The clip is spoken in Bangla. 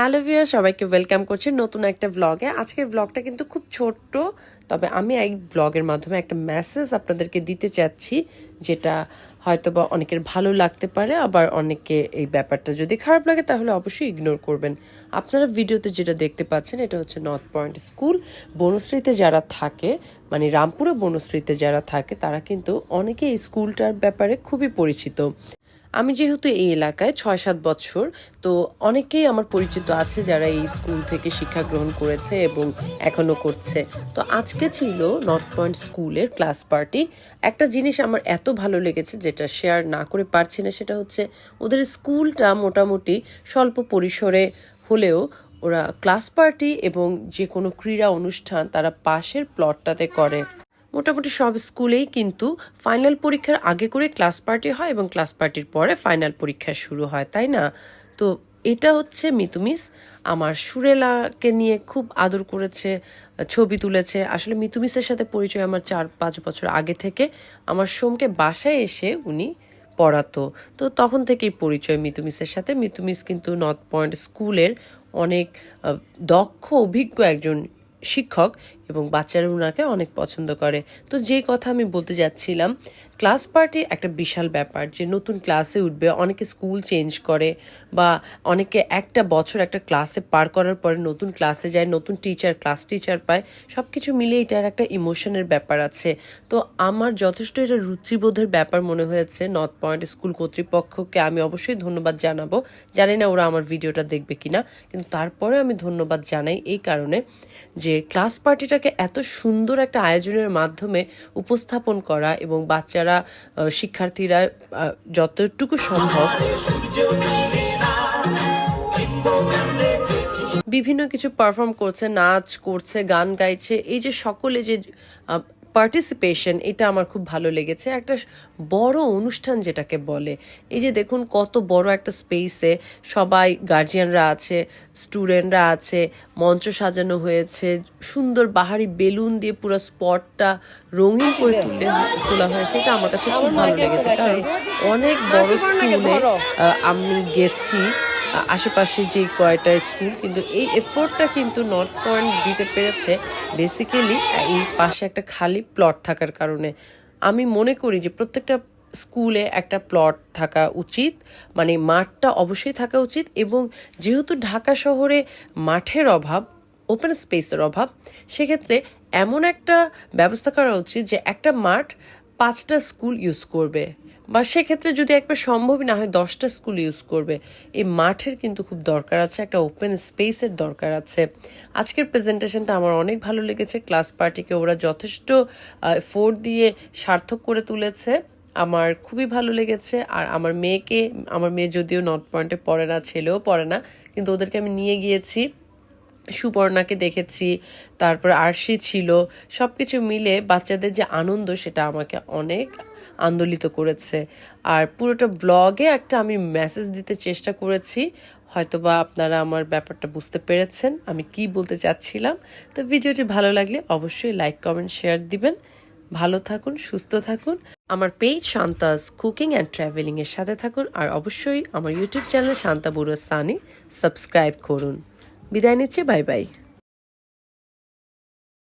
হ্যালো ভিউয়ার, সবাইকে ওয়েলকাম করছি নতুন একটা ব্লগে। আজকের ব্লগটা কিন্তু খুব ছোট্ট, তবে আমি এই ব্লগের মাধ্যমে একটা মেসেজ আপনাদেরকে দিতে চাচ্ছি, যেটা হয়তোবা অনেকের ভালো লাগতে পারে, আবার অনেকে এই ব্যাপারটা যদি খারাপ লাগে তাহলে অবশ্যই ইগনোর করবেন। আপনারা ভিডিওতে যেটা দেখতে পাচ্ছেন এটা হচ্ছে নর্থ পয়েন্ট স্কুল। বনশ্রীতে যারা থাকে, মানে রামপুরা বনশ্রীতে যারা থাকে, তারা কিন্তু অনেকে এই স্কুলটার ব্যাপারে খুবই পরিচিত। আমি যেহেতু এই এলাকায় ৬-৭ বছর, তো অনেকেই আমার পরিচিত আছে যারা এই স্কুল থেকে শিক্ষা গ্রহণ করেছে এবং এখনও করছে। তো আজকে ছিল নর্থ পয়েন্ট স্কুলের ক্লাস পার্টি। একটা জিনিস আমার এত ভালো লেগেছে, যেটা শেয়ার না করে পারছি না, সেটা হচ্ছে ওদের স্কুলটা মোটামুটি স্বল্প পরিসরে হলেও ওরা ক্লাস পার্টি এবং যে কোনো ক্রীড়া অনুষ্ঠান তারা পাশের প্লটটাতে করে। মোটামুটি সব স্কুলেই কিন্তু ফাইনাল পরীক্ষার আগে করে ক্লাস পার্টি হয় এবং ক্লাস পার্টির পরে ফাইনাল পরীক্ষা শুরু হয়, তাই না? তো এটা হচ্ছে মিতুমিস আমার সুরেলাকে নিয়ে খুব আদর করেছে, ছবি তুলেছে। আসলে মিতুমিসের সাথে পরিচয় আমার 4-5 বছর আগে থেকে। আমার সোমকে বাসায় এসে উনি পড়াতো, তো তখন থেকেই পরিচয় মিতুমিসের সাথে। মিতুমিস কিন্তু নর্থ পয়েন্ট স্কুলের অনেক দক্ষ অভিজ্ঞ একজন শিক্ষক এবং বাচ্চারা ওনাকে অনেক পছন্দ করে। তো যে কথা আমি বলতে যাচ্ছিলাম, ক্লাস পার্টি একটা বিশাল ব্যাপার, যে নতুন ক্লাসে উঠবে, অনেকে স্কুল চেঞ্জ করে বা অনেকে একটা বছর একটা ক্লাসে পার করার পরে নতুন ক্লাসে যায়, নতুন টিচার, ক্লাস টিচার পায়, সব কিছু মিলে এটার একটা ইমোশনের ব্যাপার আছে। তো আমার যথেষ্ট এটা রুচিবোধের ব্যাপার মনে হয়েছে নর্থ পয়েন্ট স্কুল কর্তৃপক্ষকে আমি অবশ্যই ধন্যবাদ জানাবো। জানি না ওরা আমার ভিডিওটা দেখবে কিনা, কিন্তু তারপরে আমি ধন্যবাদ জানাই এই কারণে যে ক্লাস পার্টিটাকে এত সুন্দর একটা আয়োজনের মাধ্যমে উপস্থাপন করা এবং বাচ্চারা, শিক্ষার্থীরা যতটুকু সম্ভব বিভিন্ন কিছু পারফর্ম করছে, নাচ করছে, গান গাইছে, এই যে সকলে যে পার্টিসিপেশন, এটা আমার খুব ভালো লেগেছে। একটা বড় অনুষ্ঠান যেটাকে বলে, এই যে দেখুন কত বড় একটা স্পেসে সবাই, গার্জিয়ানরা আছে, স্টুডেন্টরা আছে, মঞ্চ সাজানো হয়েছে, সুন্দর বাহারি বেলুন দিয়ে পুরো স্পটটা রঙিন করে তোলা হয়েছে। এটা আমার কাছে খুব ভালো লেগেছে, কারণ অনেক বড় স্কুলে আমি গেছি, আশেপাশে যে কয়টা স্কুল, কিন্তু এই এফোর্টটা কিন্তু নর্থ পয়েন্ট দিতে পেরেছে বেসিক্যালি এই পাশে একটা খালি প্লট থাকার কারণে। আমি মনে করি যে প্রত্যেকটা স্কুলে একটা প্লট থাকা উচিত, মানে মাঠটা অবশ্যই থাকা উচিত। এবং যেহেতু ঢাকা শহরে মাঠের অভাব, ওপেন স্পেসের অভাব, সেক্ষেত্রে এমন একটা ব্যবস্থা করা উচিত যে একটা মাঠ 5টা স্কুল ইউজ করবে, বা সেক্ষেত্রে যদি একবার সম্ভবই না হয় 10টা স্কুল ইউজ করবে। এই মাঠের কিন্তু খুব দরকার আছে, একটা ওপেন স্পেসের দরকার আছে। আজকের প্রেজেন্টেশনটা আমার অনেক ভালো লেগেছে। ক্লাস পার্টিকে ওরা যথেষ্ট এফোর্ট দিয়ে সার্থক করে তুলেছে, আমার খুবই ভালো লেগেছে। আর আমার মেয়ে যদিও নর্থ পয়েন্টে পড়ে না, ছেলেও পড়ে না, কিন্তু ওদেরকে আমি নিয়ে গিয়েছি। সুপর্ণাকে দেখেছি, তারপর আরশি ছিল, সব কিছু মিলে বাচ্চাদের যে আনন্দ, সেটা আমাকে অনেক আন্দোলিত করেছে। আর পুরোটা ব্লগে একটা আমি মেসেজ দিতে চেষ্টা করেছি, হয়তোবা আপনারা আমার ব্যাপারটা বুঝতে পেরেছেন আমি কি বলতে চাচ্ছিলাম। তো ভিডিওটি ভালো লাগলে অবশ্যই লাইক, কমেন্ট, শেয়ার দিবেন। ভালো থাকুন, সুস্থ থাকুন। আমার page Shanta's cooking and travelling এর সাথে থাকুন, আর অবশ্যই আমার ইউটিউব চ্যানেল শান্তা বুড়ো সানি সাবস্ক্রাইব করুন। বিদায় নিচ্ছি, বাই বাই।